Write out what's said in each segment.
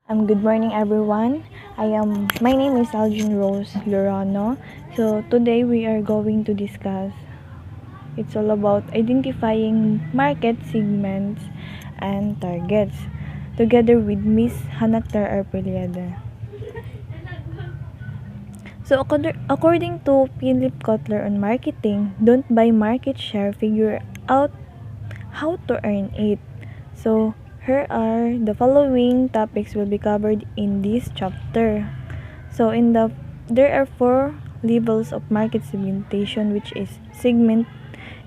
Good morning everyone. My name is Algin Rose Lorano. So today we are going to discuss it's all about identifying market segments and targets together with Miss Hanaktar Arpeliada. So according to Philip Kotler on marketing, don't buy market share, figure out how to earn it. So here are the following topics will be covered in this chapter. So there are four levels of market segmentation, which is segment,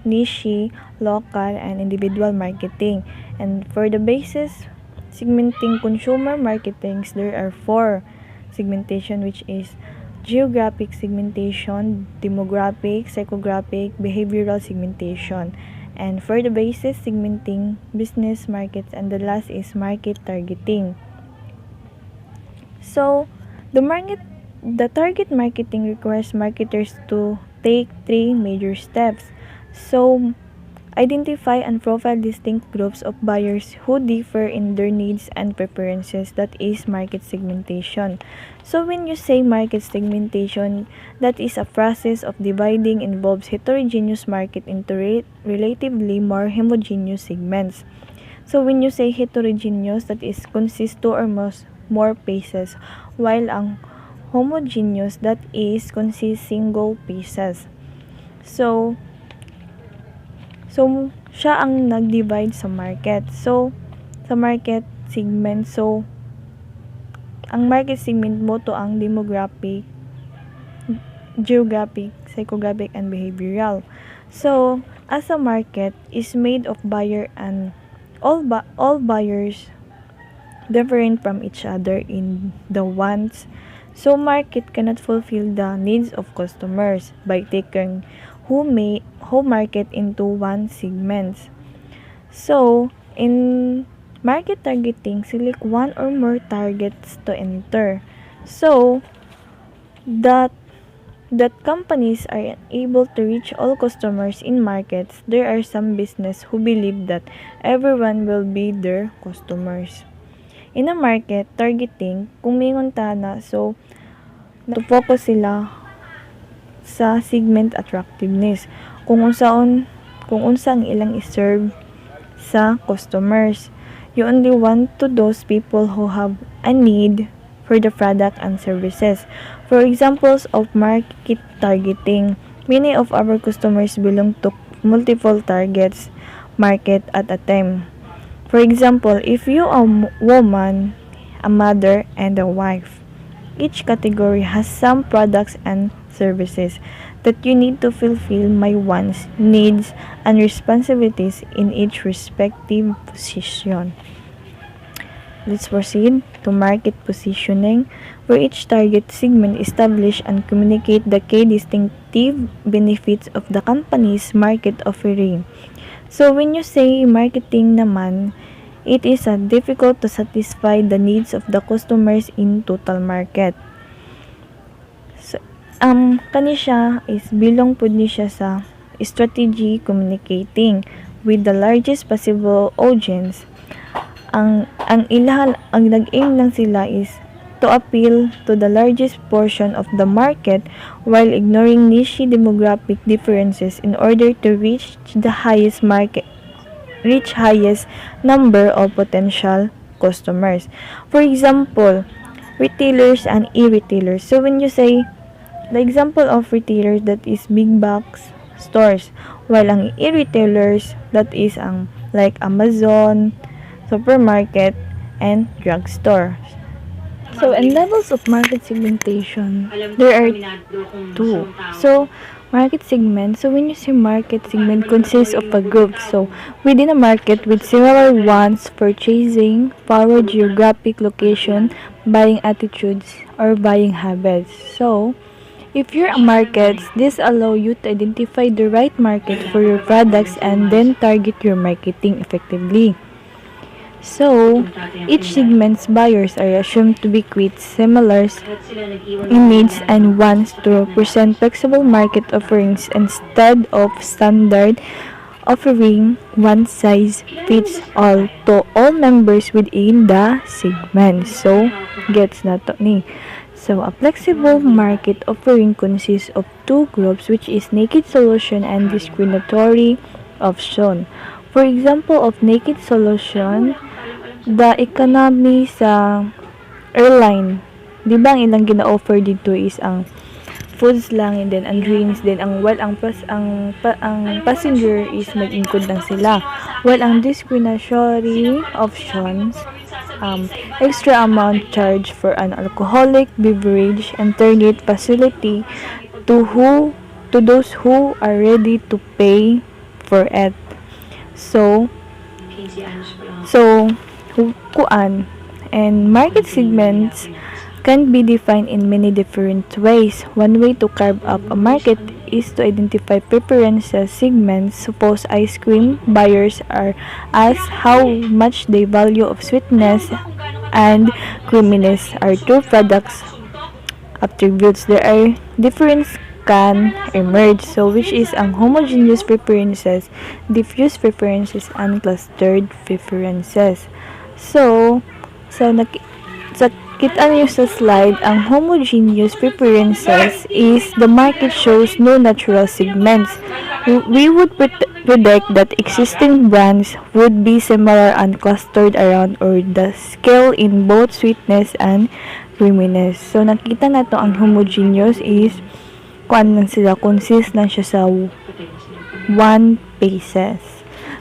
niche, local, and individual marketing. And for the basis segmenting consumer marketings, there are four segmentation, which is geographic segmentation, demographic, psychographic, behavioral segmentation. And for the basis segmenting business markets, and the last is market targeting. So the target marketing requires marketers to take three major steps. So identify and profile distinct groups of buyers who differ in their needs and preferences. That is market segmentation. So when you say market segmentation, that is a process of dividing involves heterogeneous market into relatively more homogeneous segments. So when you say heterogeneous, that is consists two or more pieces, while ang homogeneous, that is consists single pieces. So siya ang nag-divide sa market. So sa market segment, so ang market segment mo to ang demographic, geographic, psychographic, and behavioral. So as a market is made of buyer and all buyers different from each other in the wants. So market cannot fulfill the needs of customers by taking whole market into one segments. So in market targeting, select one or more targets to enter. So that companies are able to reach all customers in markets, there are some business who believe that everyone will be their customers. In a market targeting, kung mingon ta na, so focus sila sa segment attractiveness. Kung unsa ang ilang iserve sa customers. You only want to those people who have a need for the product and services. For examples of market targeting, many of our customers belong to multiple targets market at a time. For example, if you are a woman, a mother, and a wife, each category has some products and services that you need to fulfill my wants, needs, and responsibilities in each respective position. Let's proceed to market positioning, where each target segment establish and communicate the key distinctive benefits of the company's market offering. So when you say marketing naman, it is difficult to satisfy the needs of the customers in total market. So, kani siya is bilong pud ni siya sa strategy communicating with the largest possible audience. Ang nag-aim lang sila is to appeal to the largest portion of the market while ignoring niche demographic differences in order to reach highest number of potential customers. For example, retailers and e-retailers. So when you say the example of retailers, that is big box stores, while ang e-retailers, that is ang like Amazon, supermarket, and drugstore. So in levels of market segmentation, there are two. So market segment. So when you say market segment, consists of a group. So within a market with similar wants, purchasing power, geographic location, buying attitudes, or buying habits. So if you're a market, this allow you to identify the right market for your products and then target your marketing effectively. So, each segment's buyers are assumed to be quite similar in needs and wants to present flexible market offerings instead of standard offering one size fits all to all members within the segment. So, gets na to ni. So, a flexible market offering consists of two groups, which is naked solution and discriminatory option. For example of naked solution, the economy sa airline. Di ba ang ilang gina-offer dito is ang foods lang and then ang drinks then ang passenger is mag-include lang sila. While ang discriminatory options extra amount charged for an alcoholic beverage alternate facility to those who are ready to pay for it. So kuan and market segments can be defined in many different ways. One way to carve up a market is to identify preferences segments. Suppose ice cream buyers are asked how much they value of sweetness and creaminess are two products attributes. There are difference can emerge. So which is ang homogeneous preferences, diffuse preferences, and clustered preferences. So kita niyo sa slide, ang homogeneous preferences is the market shows no natural segments. We would predict that existing brands would be similar and clustered around or the scale in both sweetness and creaminess. So nakita na to ang homogeneous is kuan lang sila, consist lang siya sa one pieces.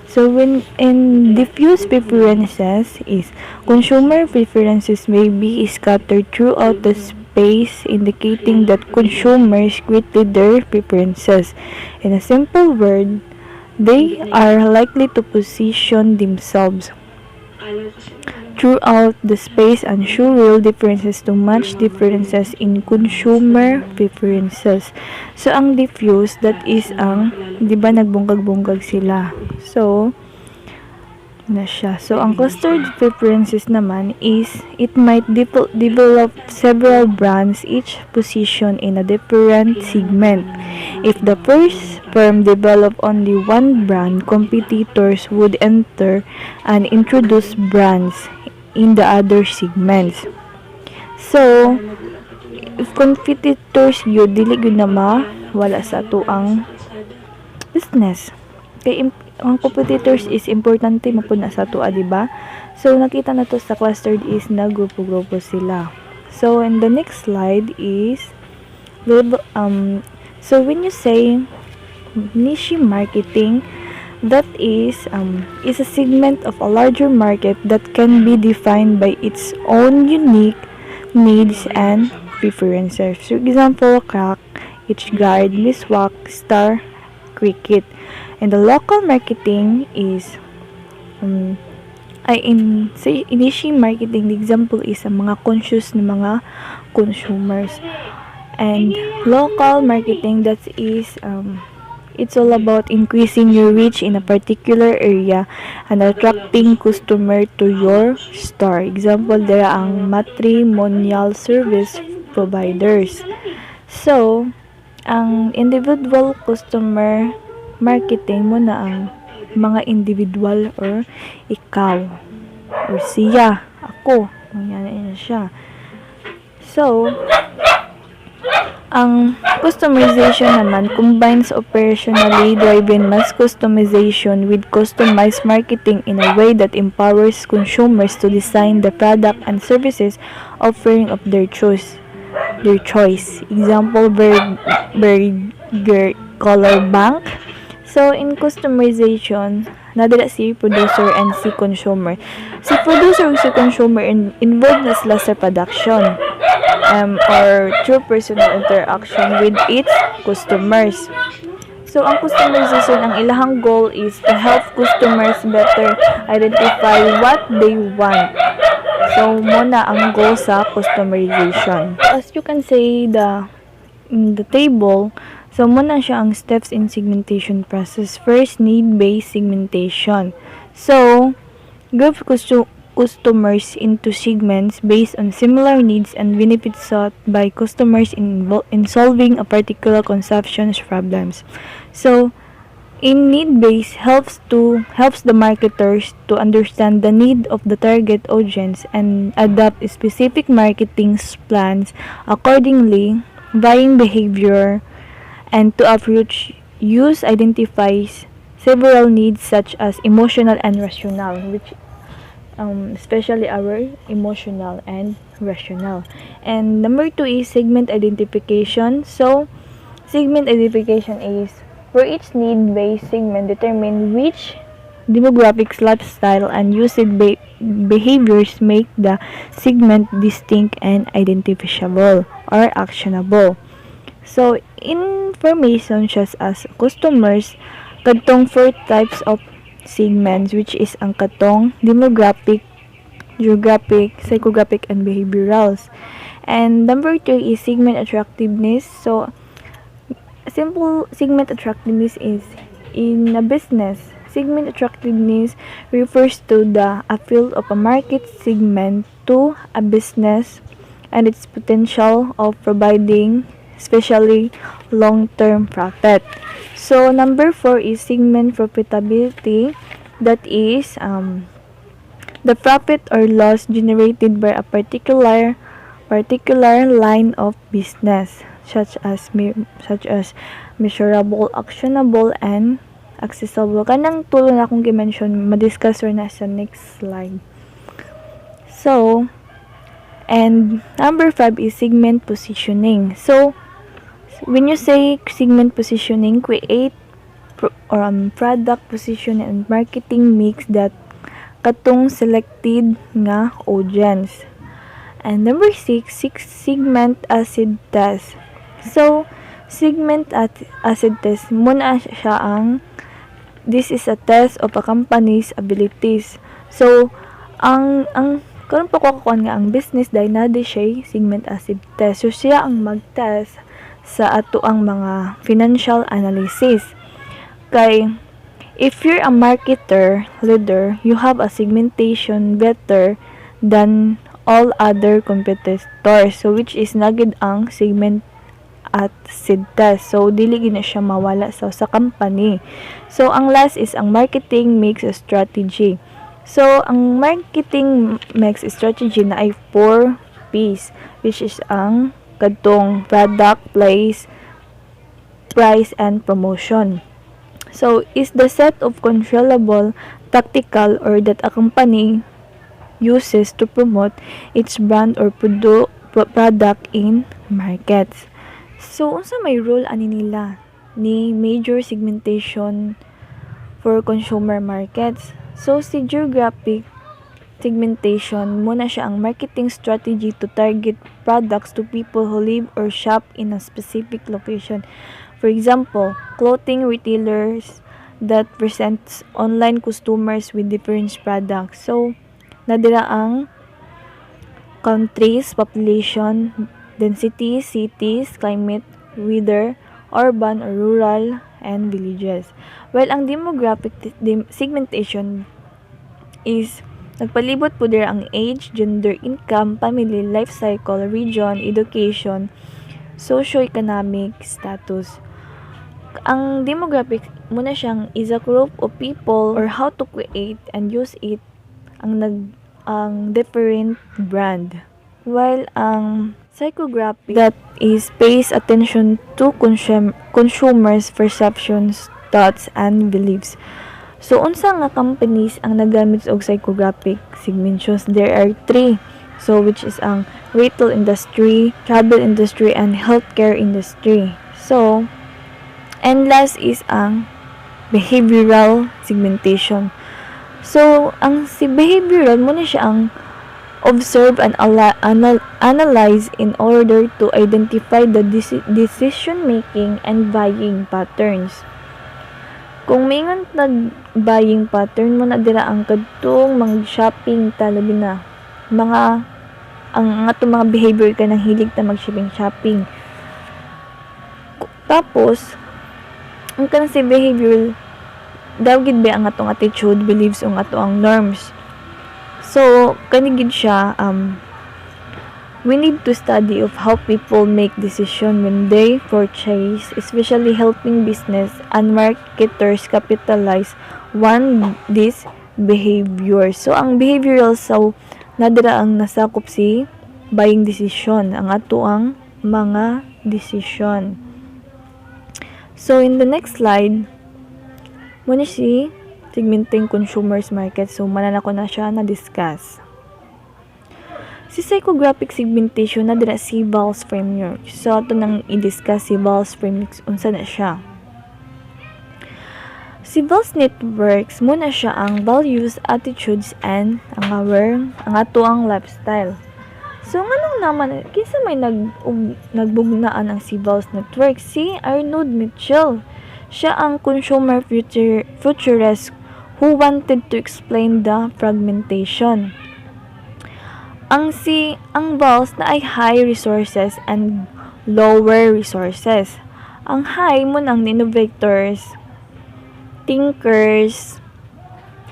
So when in diffuse preferences is consumer preferences may be scattered throughout the space, indicating that consumers greatly their preferences. In a simple word, they are likely to position themselves throughout the space and show real differences to match differences in consumer preferences. So, ang diffuse, that is ang, di ba nagbunggag-bunggag sila. So, na siya. So, ang clustered preferences naman is, it might develop several brands, each position in a different segment. If the first firm develop only one brand, competitors would enter and introduce brands in the other segments. So, if competitors yun, dili yun na wala sa ato ang business. Kaya ang competitors is importante mapuna sa ato, diba? So, nakita na to sa clustered is na grupo-grupo sila. So, in the next slide is so when you say niche marketing, that is a segment of a larger market that can be defined by its own unique needs and preferences. For example, crack, H guard, miswak, star, cricket. And the local marketing is niche marketing, the example is ang mga conscious na mga consumers. And local marketing, that is it's all about increasing your reach in a particular area and attracting customer to your store. Example, there ang matrimonial service providers. So, ang individual customer marketing mo na ang mga individual or ikaw or siya, ako, yan siya. So, ang customization naman combines operationally driven mass customization with customized marketing in a way that empowers consumers to design the product and services offering of their choice. Example, burger color bank. So, in customization, nadala si producer and si consumer. Si producer o si consumer involved na sila sa production or through personal interaction with its customers. So, ang customization, ang ilahang goal is to help customers better identify what they want. So, muna ang goal sa customization. As you can see in the table, so muna siya ang steps in segmentation process. First, need-based segmentation. So, group customers into segments based on similar needs and benefits sought by customers in solving a particular consumption problems. So, In need-based helps the marketers to understand the need of the target audience and adapt specific marketing plans accordingly. Buying behavior and to approach use identifies several needs such as emotional and rational, which especially our emotional and rational. And number two is segment identification. So segment identification is for each need-based segment determine which demographics, lifestyle, and usage behaviors make the segment distinct and identifiable or actionable. So, information such as customers, kadtong four types of segments which is ang katong demographic, geographic, psychographic, and behaviorals. And number three is segment attractiveness. So, simple segment attractiveness is in a business. Segment attractiveness refers to the appeal of a market segment to a business and its potential of providing especially long-term profit. So number four is segment profitability. That is the profit or loss generated by a particular line of business such as measurable, actionable, and accessible. Kanang tulo na akong gi-mention, ma-discuss or na sa next slide. So, and number 5 is segment positioning. So, when you say segment positioning, create product position and marketing mix that katong selected nga audience. And number 6, segment acid test. So, segment acid test, muna siya ang this is a test of a company's abilities. So, karon pa ko nga ang business dahil na di siya segment acid test. So, siya ang mag-test sa ato ang mga financial analysis. Kay, if you're a marketer, leader, you have a segmentation better than all other competitors. So, which is nagid ang segment at seed test. So, dili gina siya mawala sa company. So, ang last is ang marketing mix strategy. So, ang marketing mix strategy na ay 4 P's, which is ang kadtong product, place, price, and promotion. So, is the set of controllable, tactical, or that a company uses to promote its brand or product in markets. So, unsa may role ani nila ni major segmentation for consumer markets? So, si geographic segmentation, muna siya ang marketing strategy to target products to people who live or shop in a specific location. For example, clothing retailers that presents online customers with different products. So, nadira ang countries, population, density, cities, climate, weather, urban or rural, and villages. Well, ang demographic segmentation is nagpalibot po dira ang age, gender, income, family, life cycle, region, education, socio-economic status. Ang demographic muna siyang is a group of people or how to create and use it ang different brand. While ang psychographic that is pays attention to consumers' perceptions, thoughts, and beliefs. So, unsa nga companies ang nagamit og psychographic segmentations? There are 3. So, which is ang retail industry, travel industry, and healthcare industry. So, and last is ang behavioral segmentation. So, ang si behavioral muna siya ang observe and analyze in order to identify the decision making and buying patterns. Kung mingon nag-buying pattern mo na dira ang kadtong mag-shopping talabi na ang atong mga behavior ka nang hilig ta mag-shopping. Tapos ang kanang si behavior daw gid ba ang atong attitude, beliefs ug atong norms. So kanigid siya We need to study of how people make decision when they purchase, especially helping business and marketers capitalize on this behavior. So, ang behavioral nadira ang nasakop si buying decision, ang ato ang mga decision. So, in the next slide, muna si segmenting consumers market. So, mananako na siya na-discuss. Si psychographic segmentation na dira si Ball's framework. So, ato nang i-discuss si Ball's framework unsa na siya. Si Ball's networks muna siya ang values, attitudes, and ang ato ang lifestyle. So, nganong naman, kinsa may nagbugnaan ang si Ball's network? Si Arnold Mitchell. Siya ang consumer futurist who wanted to explain the fragmentation. Ang Ball's na ay high resources and lower resources. Ang high mo ng innovators, thinkers,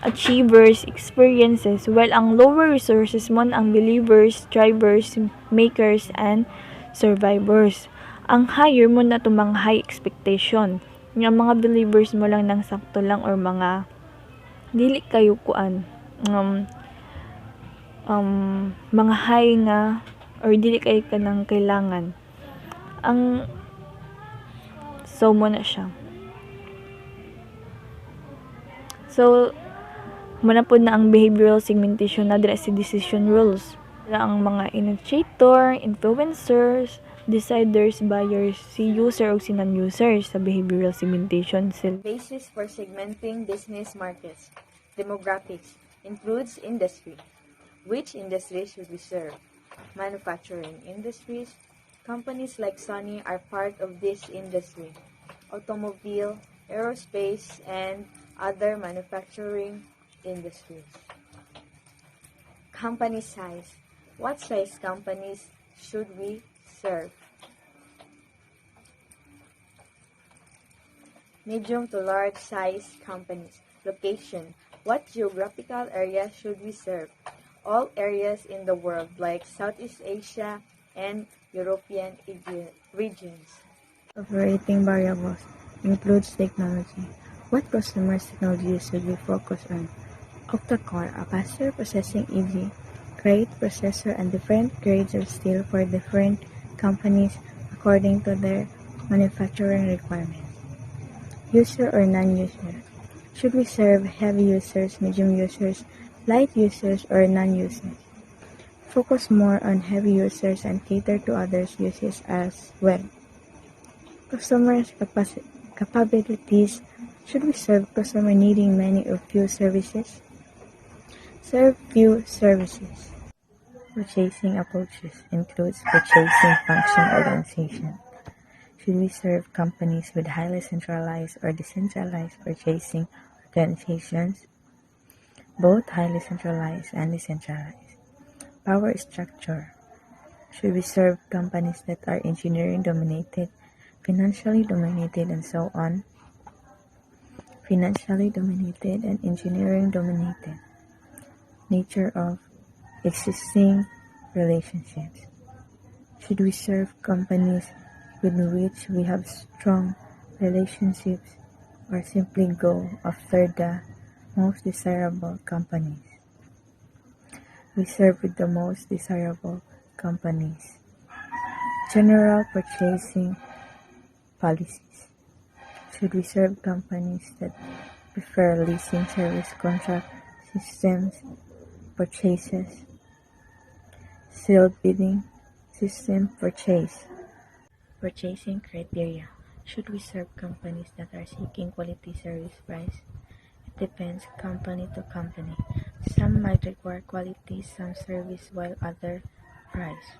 achievers, experiences, while ang lower resources mo ang believers, strivers, makers, and survivors. Ang higher mo na mga high expectation. Yung mga believers mo lang ng sakto lang or mga dili kayo kuan. Mga high nga or dili kayo ka ng kailangan. So mo na siya. So, muna po na ang behavioral segmentation na dira si decision rules. Dira ang mga initiator, influencers, deciders, buyers, si user o si non-users sa behavioral segmentation. Basis for segmenting business markets. Demographics includes industry. Which industries should we serve? Manufacturing industries. Companies like Sony are part of this industry. Automobile, aerospace, and other manufacturing industries. Company size. What size companies should we serve? Medium to large size companies. Location. What geographical area should we serve? All areas in the world like Southeast Asia and European regions. Operating variables includes technology. What customer technologies should we focus on? Octa-core, a faster processing EG, grade processor, and different grades of steel for different companies according to their manufacturing requirements. User or non-user. Should we serve heavy users, medium users, light users, or non-users? Focus more on heavy users and cater to others' uses as well. Customers' capabilities. Should we serve customer needing many or few services? Serve few services. Purchasing approaches includes purchasing function organization. Should we serve companies with highly centralized or decentralized purchasing organizations? Both highly centralized and decentralized. Power structure. Should we serve companies that are engineering dominated, financially dominated, and so on? Financially dominated and engineering dominated. Nature of existing relationships. Should we serve companies with which we have strong relationships or simply go after the most desirable companies? We serve with the most desirable companies. General purchasing policies. Should we serve companies that prefer leasing service contract systems, purchases, sealed bidding system purchasing criteria? Should we serve companies that are seeking quality service price? It depends company to company. Some might require quality, some service, while other price.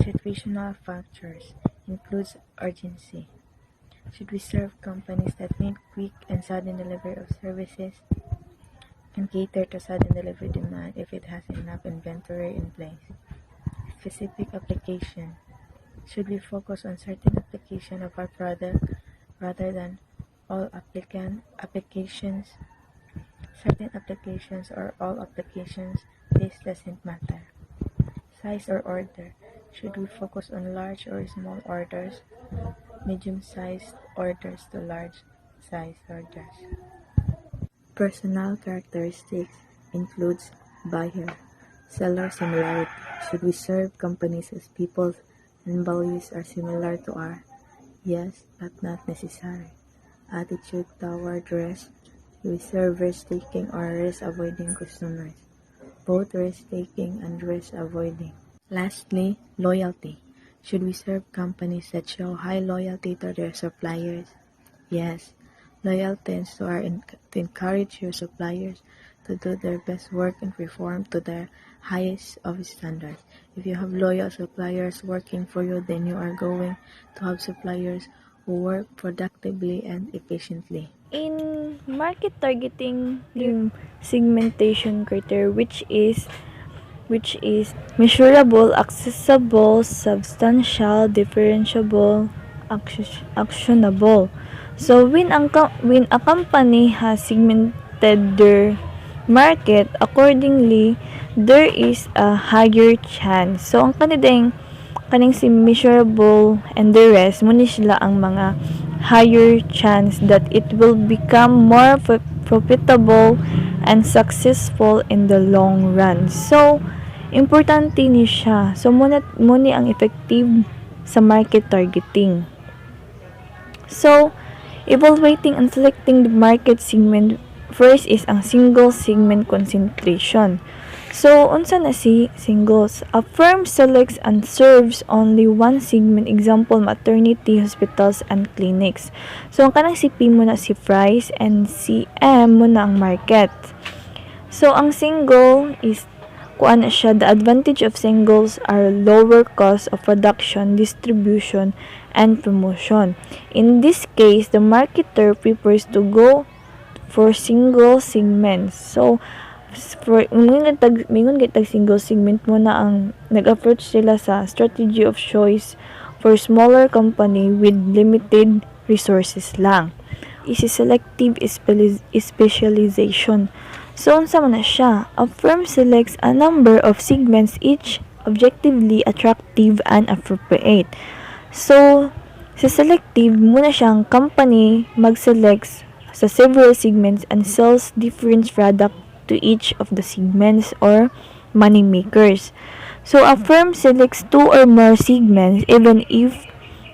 Situational factors includes urgency. Should we serve companies that need quick and sudden delivery of services and cater to sudden delivery demand if it has enough inventory in place? Specific application. Should we focus on certain application of our product rather than all applications? Certain applications or all applications, this doesn't matter. Size or order. Should we focus on large or small orders, medium-sized orders to large-sized orders? Personal characteristics includes buyer, seller similarity. Should we serve companies as people and values are similar to our? Yes, but not necessary. Attitude toward risk. Do we serve risk-taking or risk-avoiding customers? Both risk-taking and risk-avoiding. Lastly, loyalty. Should we serve companies that show high loyalty to their suppliers? Yes. Loyal tends to encourage your suppliers to do their best work and perform to their highest of standards. If you have loyal suppliers working for you, then you are going to have suppliers who work productively and efficiently. In market targeting, the segmentation criteria which is measurable, accessible, substantial, differentiable, actionable. So when a company has segmented their market accordingly, there is a higher chance. So ang kaning si measurable and the rest mo ni sila ang mga higher chance that it will become more profitable and successful in the long run. So importante ni siya. So muna ang effective sa market targeting. So evaluating and selecting the market segment, first is ang single segment concentration. So, unsa na si singles? A firm selects and serves only one segment, example, maternity, hospitals, and clinics. So, ang kanang si P mo na si price and si M mo na ang market. So, ang single is kuan na siya, the advantage of singles are lower cost of production, distribution, and promotion. In this case, the marketer prefers to go for single segments. So, for mingon gitag single segment mo na ang nag-approach sila sa strategy of choice for smaller company with limited resources lang. Is selective specialization. So, unsa man na siya? A firm selects a number of segments each objectively attractive and appropriate. So, sa selective, muna siyang company mag-select sa several segments and sells different product to each of the segments or money makers. So, a firm selects two or more segments even if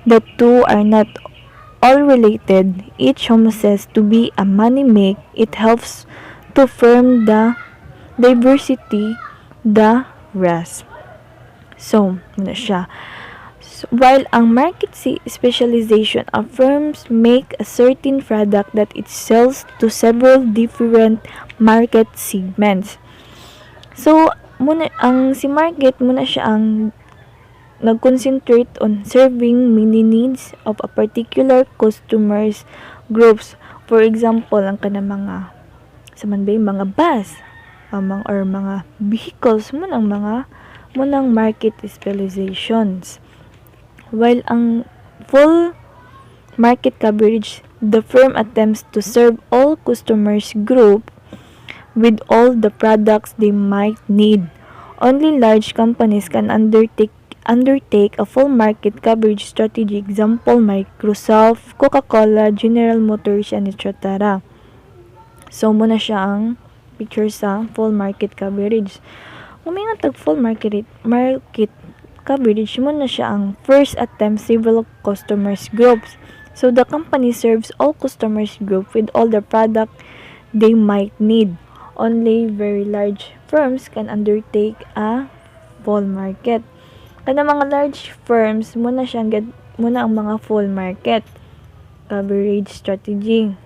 the two are not all related. Each promises to be a money make. It helps to firm the diversity the rest. So, muna siya. So, while ang market specialization, firms make a certain product that it sells to several different market segments. So, si market muna siya ang nag-concentrate on serving many needs of a particular customers groups. For example, ang mga mga bus, or mga vehicles munang market specializations. While ang full market coverage, the firm attempts to serve all customers group with all the products they might need. Only large companies can undertake a full market coverage strategy. Example, Microsoft, Coca-Cola, General Motors, and etc. So, muna siya ang picture sa full market coverage. Kung may nga full market coverage, muna siya ang first attempt several customers groups. So, the company serves all customers group with all the product they might need. Only very large firms can undertake a full market. Kada mga large firms, muna ang mga full market coverage strategy.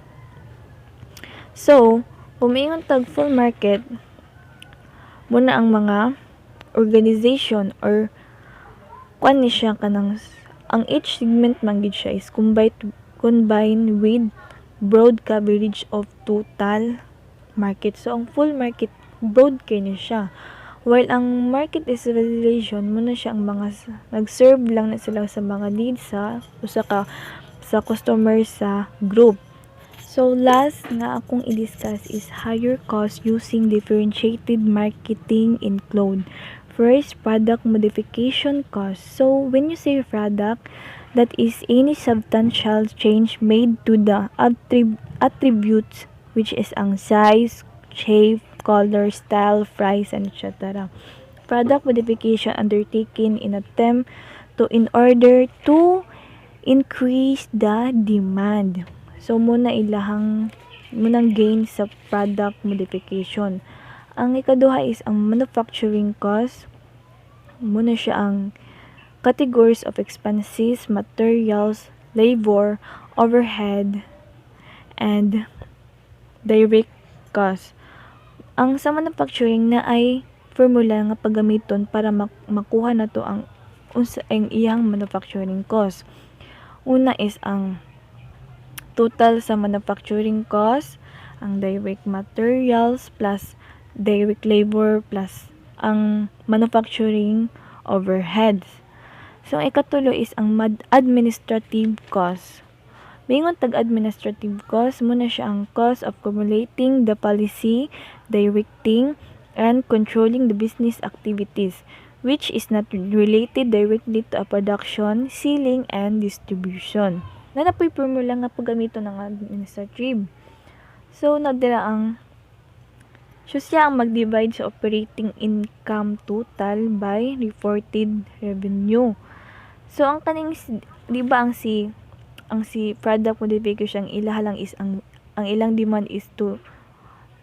So, humingon tag full market, muna ang mga organization or kuan ni siya kanang ang each segment man gid siya is combined with broad coverage of total market. So, ang full market broad kay ni siya. While ang market specialization muna siya ang mga nag-serve lang na sila sa mga needs sa customer sa group. So, last nga akong i-discuss is higher cost using differentiated marketing include First, product modification cost. So, when you say product, that is any substantial change made to the attributes, which is ang size, shape, color, style, price, and etc. Product modification undertaken in order to increase the demand. So, munang gain sa product modification. Ang ikaduha is ang manufacturing cost. Muna siya ang categories of expenses, materials, labor, overhead, and direct cost. Ang sa manufacturing na ay formula nga paggamiton para makuha na to ang iyang manufacturing cost. Una is ang total sa manufacturing cost, ang direct materials plus direct labor plus ang manufacturing overheads. So, ang ikatulo is ang administrative cost. Bingon tag-administrative cost, muna siya ang cost of formulating the policy, directing, and controlling the business activities, which is not related directly to a production, selling, and distribution. Nanapoy formula nga paggamito ng administrative. So, nadira ang siya ang mag-divide sa operating income total by reported revenue. So, ang kaning, di ba ang si product modification, ilaha lang is ang ilang demand is to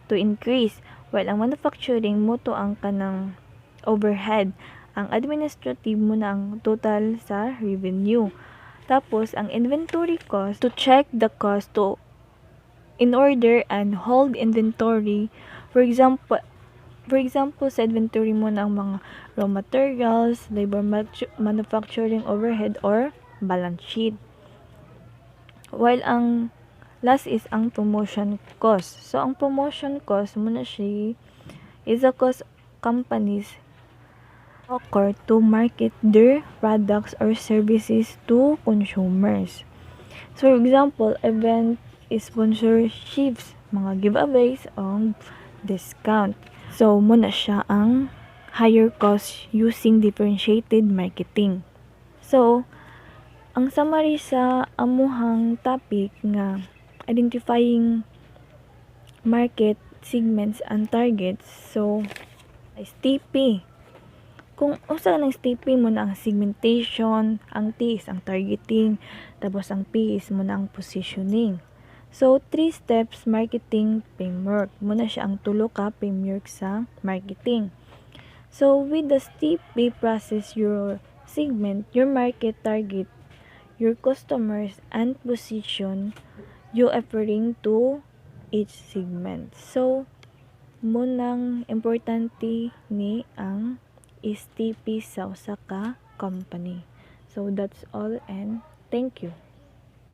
increase. While ang manufacturing mo to ang kanang overhead. Ang administrative mo na ang total sa revenue. Tapos, ang inventory cost, to check the cost to in order and hold inventory. For example, sa inventory mo na ang mga raw materials, labor manufacturing overhead, or balance sheet. While ang last is ang promotion cost. So, ang promotion cost muna siya is a cost companies occur to market their products or services to consumers. So, for example, event sponsorships, mga giveaways, o discount. So, muna siya ang higher cost using differentiated marketing. So, ang summary sa amuhang topic nga identifying market segments and targets. So, STP. Kung usa ng STP mo na ang segmentation, ang T is ang targeting, tapos ang P is mo na ang positioning. So, 3 steps marketing framework. Muna siya ang tulo ka framework sa marketing. So, with the STP process, your segment, your market target, your customers, and position you offering to each segment. So, munang importante ni ang STP sa usa ka company. So, that's all and thank you.